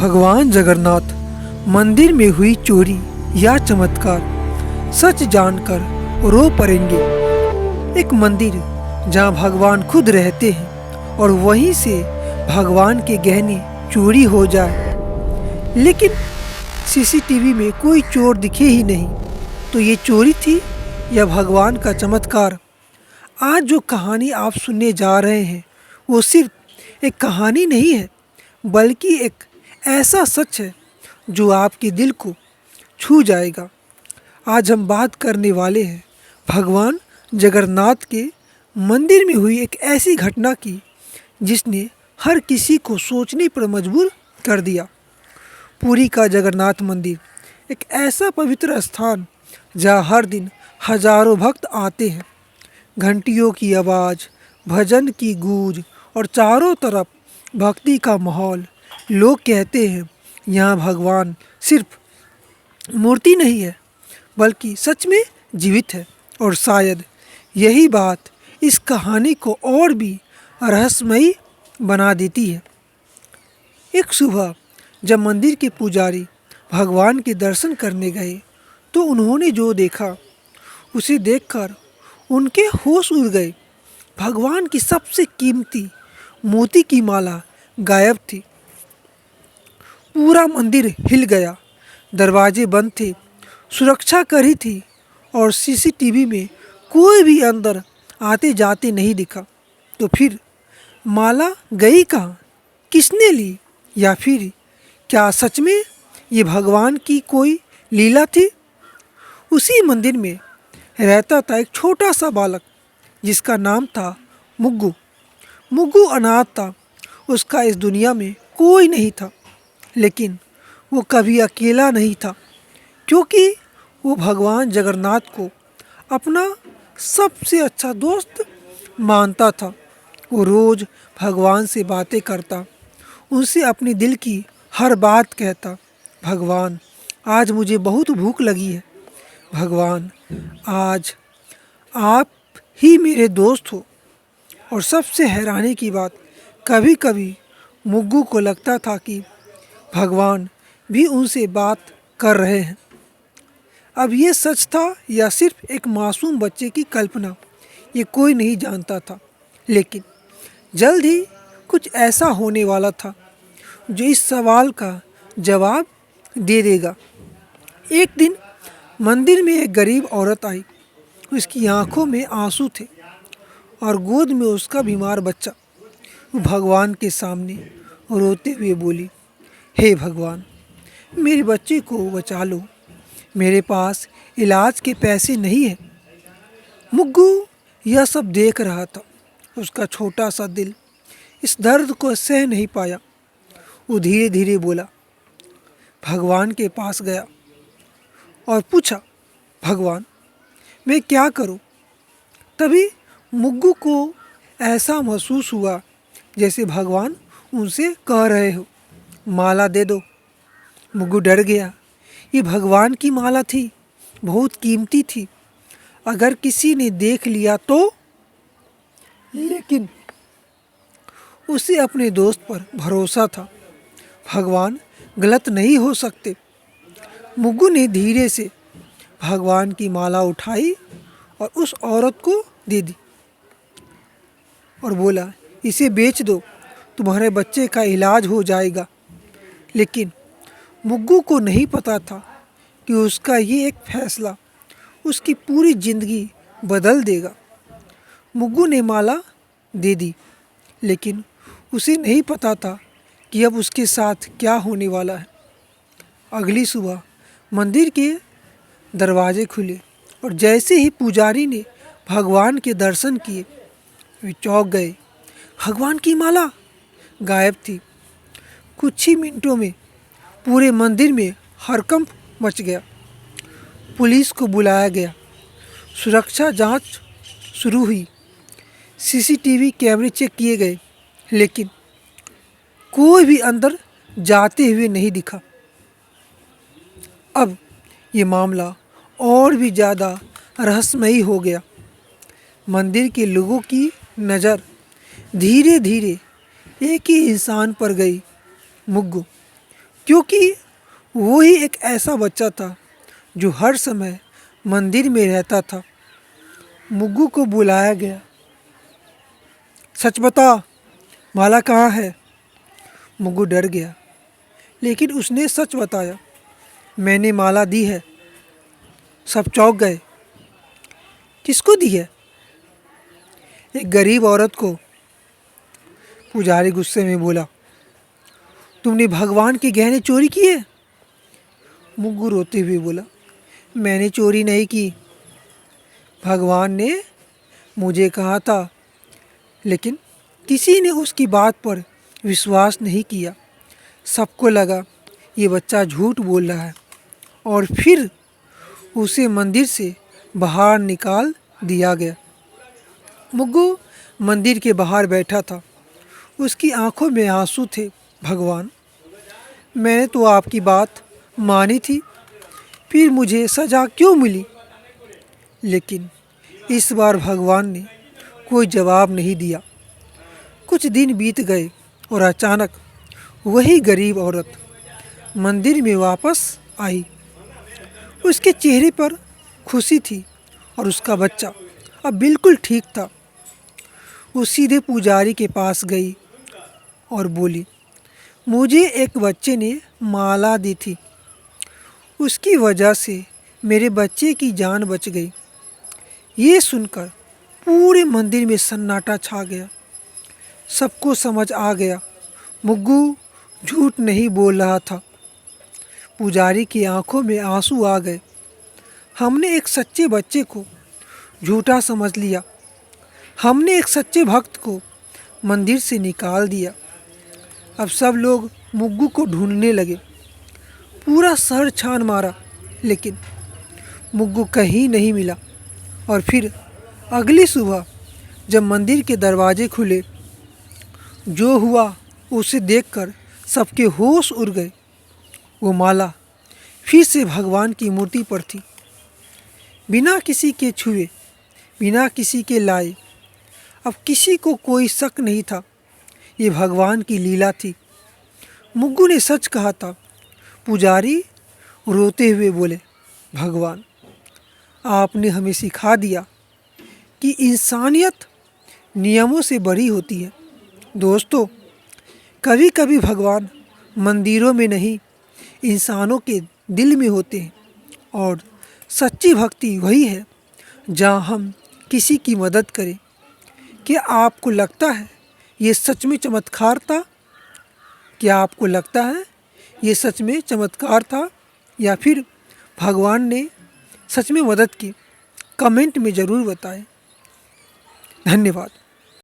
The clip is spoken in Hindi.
भगवान जगन्नाथ मंदिर में हुई चोरी या चमत्कार सच जानकर रो पड़ेंगे। एक मंदिर जहां भगवान खुद रहते हैं और वहीं से भगवान के गहने चोरी हो जाए, लेकिन सीसीटीवी में कोई चोर दिखे ही नहीं। तो ये चोरी थी या भगवान का चमत्कार? आज जो कहानी आप सुनने जा रहे हैं वो सिर्फ एक कहानी नहीं है, बल्कि एक ऐसा सच है जो आपके दिल को छू जाएगा। आज हम बात करने वाले हैं भगवान जगन्नाथ के मंदिर में हुई एक ऐसी घटना की जिसने हर किसी को सोचने पर मजबूर कर दिया। पुरी का जगन्नाथ मंदिर एक ऐसा पवित्र स्थान जहाँ हर दिन हजारों भक्त आते हैं। घंटियों की आवाज़, भजन की गूंज और चारों तरफ भक्ति का माहौल। लोग कहते हैं यहाँ भगवान सिर्फ मूर्ति नहीं है, बल्कि सच में जीवित है। और शायद यही बात इस कहानी को और भी रहस्यमयी बना देती है। एक सुबह जब मंदिर के पुजारी भगवान के दर्शन करने गए तो उन्होंने जो देखा उसे देखकर उनके होश उड़ गए। भगवान की सबसे कीमती मोती की माला गायब थी। पूरा मंदिर हिल गया, दरवाजे बंद थे, सुरक्षा कड़ी थी और सीसीटीवी में कोई भी अंदर आते जाते नहीं दिखा। तो फिर माला गई कहाँ? किसने ली? या फिर क्या सच में ये भगवान की कोई लीला थी? उसी मंदिर में रहता था एक छोटा सा बालक जिसका नाम था मुग्गू। मुग्गू अनाथ था, उसका इस दुनिया में कोई नहीं था, लेकिन वो कभी अकेला नहीं था, क्योंकि वो भगवान जगन्नाथ को अपना सबसे अच्छा दोस्त मानता था। वो रोज़ भगवान से बातें करता, उनसे अपने दिल की हर बात कहता। भगवान, आज मुझे बहुत भूख लगी है। भगवान, आज आप ही मेरे दोस्त हो। और सबसे हैरानी की बात, कभी कभी मुग्गू को लगता था कि भगवान भी उनसे बात कर रहे हैं। अब ये सच था या सिर्फ एक मासूम बच्चे की कल्पना, ये कोई नहीं जानता था। लेकिन जल्द ही कुछ ऐसा होने वाला था जो इस सवाल का जवाब दे देगा। एक दिन मंदिर में एक गरीब औरत आई। उसकी आंखों में आंसू थे और गोद में उसका बीमार बच्चा। वो भगवान के सामने रोते हुए बोली, हे भगवान, मेरे बच्चे को बचा लो, मेरे पास इलाज के पैसे नहीं हैं। मुग्गू यह सब देख रहा था। उसका छोटा सा दिल इस दर्द को सह नहीं पाया। वो धीरे धीरे बोला, भगवान के पास गया और पूछा, भगवान, मैं क्या करूं? तभी मुग्गू को ऐसा महसूस हुआ जैसे भगवान उनसे कह रहे हो, माला दे दो। मुग्गू डर गया। ये भगवान की माला थी, बहुत कीमती थी। अगर किसी ने देख लिया तो? लेकिन उसे अपने दोस्त पर भरोसा था। भगवान गलत नहीं हो सकते। मुग्गू ने धीरे से भगवान की माला उठाई और उस औरत को दे दी और बोला, इसे बेच दो, तुम्हारे बच्चे का इलाज हो जाएगा। लेकिन मुग्गू को नहीं पता था कि उसका ये एक फैसला उसकी पूरी ज़िंदगी बदल देगा। मुग्गू ने माला दे दी, लेकिन उसे नहीं पता था कि अब उसके साथ क्या होने वाला है। अगली सुबह मंदिर के दरवाजे खुले और जैसे ही पुजारी ने भगवान के दर्शन किए, वे चौंक गए। भगवान की माला गायब थी। कुछ ही मिनटों में पूरे मंदिर में हड़कंप मच गया। पुलिस को बुलाया गया, सुरक्षा जांच शुरू हुई, सीसीटीवी कैमरे चेक किए गए, लेकिन कोई भी अंदर जाते हुए नहीं दिखा। अब ये मामला और भी ज़्यादा रहस्यमयी हो गया। मंदिर के लोगों की नज़र धीरे धीरे एक ही इंसान पर गई, मुग्गू। क्योंकि वो ही एक ऐसा बच्चा था जो हर समय मंदिर में रहता था। मुग्गू को बुलाया गया। सच बता, माला कहाँ है? मुग्गू डर गया, लेकिन उसने सच बताया। मैंने माला दी है। सब चौंक गए। किसको दी है? एक गरीब औरत को। पुजारी गुस्से में बोला, तुमने भगवान के गहने चोरी किए? मुग्गू रोते हुए बोला, मैंने चोरी नहीं की। भगवान ने मुझे कहा था, लेकिन किसी ने उसकी बात पर विश्वास नहीं किया। सबको लगा ये बच्चा झूठ बोल रहा है और फिर उसे मंदिर से बाहर निकाल दिया गया। मुग्गू मंदिर के बाहर बैठा था। उसकी आंखों में आंसू थे। भगवान, मैंने तो आपकी बात मानी थी, फिर मुझे सज़ा क्यों मिली? लेकिन इस बार भगवान ने कोई जवाब नहीं दिया। कुछ दिन बीत गए और अचानक वही गरीब औरत मंदिर में वापस आई। उसके चेहरे पर खुशी थी और उसका बच्चा अब बिल्कुल ठीक था। वो सीधे पुजारी के पास गई और बोली, मुझे एक बच्चे ने माला दी थी। उसकी वजह से मेरे बच्चे की जान बच गई। ये सुनकर पूरे मंदिर में सन्नाटा छा गया। सबको समझ आ गया, मुग्गू झूठ नहीं बोल रहा था। पुजारी की आंखों में आंसू आ गए। हमने एक सच्चे बच्चे को झूठा समझ लिया। हमने एक सच्चे भक्त को मंदिर से निकाल दिया। अब सब लोग मुग्गू को ढूंढने लगे। पूरा शहर छान मारा, लेकिन मुग्गू कहीं नहीं मिला। और फिर अगली सुबह जब मंदिर के दरवाजे खुले, जो हुआ उसे देखकर सबके होश उड़ गए। वो माला फिर से भगवान की मूर्ति पर थी, बिना किसी के छुए, बिना किसी के लाए। अब किसी को कोई शक नहीं था, ये भगवान की लीला थी। मुग्गू ने सच कहा था। पुजारी रोते हुए बोले, भगवान, आपने हमें सिखा दिया कि इंसानियत नियमों से बड़ी होती है। दोस्तों, कभी कभी भगवान मंदिरों में नहीं, इंसानों के दिल में होते हैं। और सच्ची भक्ति वही है जहाँ हम किसी की मदद करें। क्या आपको लगता है ये सच में चमत्कार था? क्या आपको लगता है ये सच में चमत्कार था या फिर भगवान ने सच में मदद की? कमेंट में ज़रूर बताएं। धन्यवाद।